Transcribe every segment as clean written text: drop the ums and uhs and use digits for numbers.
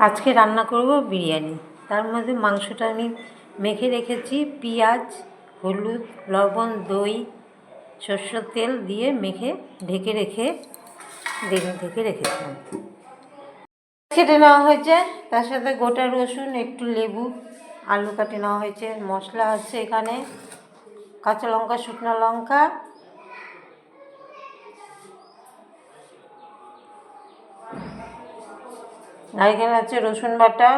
আজকে রান্না করব বিরিয়ানি। তার মধ্যে মাংসটা আমি মেখে রেখেছি, পেঁয়াজ, হলুদ, লবণ, দই, সরষের তেল দিয়ে মেখে ঢেকে রেখেছিলাম। কেটে নেওয়া হয়েছে, তার সাথে গোটা রসুন, একটু লেবু, আলু কাটে নেওয়া হয়েছে। মশলা আছে এখানে কাঁচা লঙ্কা, শুকনো লঙ্কা, আর এখানে আছে রসুন বাটা।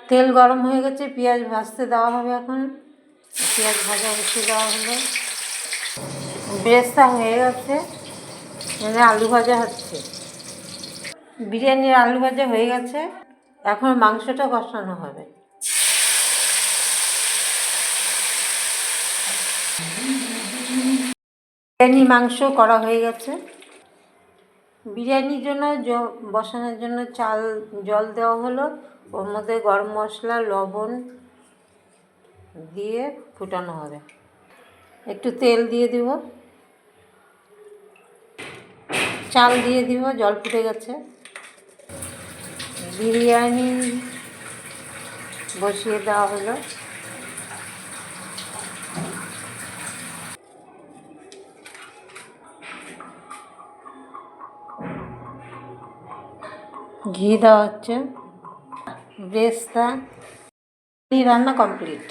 তেল গরম হয়ে গেছে, পেঁয়াজ ভাজতে দেওয়া হবে। এখন পেঁয়াজ ভাজা বসিয়ে দেওয়া হলো। বেরেস্তা হয়ে গেছে, মানে আলু ভাজা হচ্ছে। বিরিয়ানির আলু ভাজা হয়ে গেছে, এখন মাংসটা কষানো হবে। বিরিয়ানি মাংস করা হয়ে গেছে। বিরিয়ানির জন্য বসানোর জন্য জল দেওয়া হলো, ওর মধ্যে গরম মশলা, লবণ দিয়ে ফুটানো হবে। একটু তেল দিয়ে দিব, চাল দিয়ে দিব, জল ফুটে গেছে। বিরিয়ানি বসিয়ে দেওয়া হলো। ঘি দেওয়া হচ্ছে, বেরেস্তা। রান্না কমপ্লিট।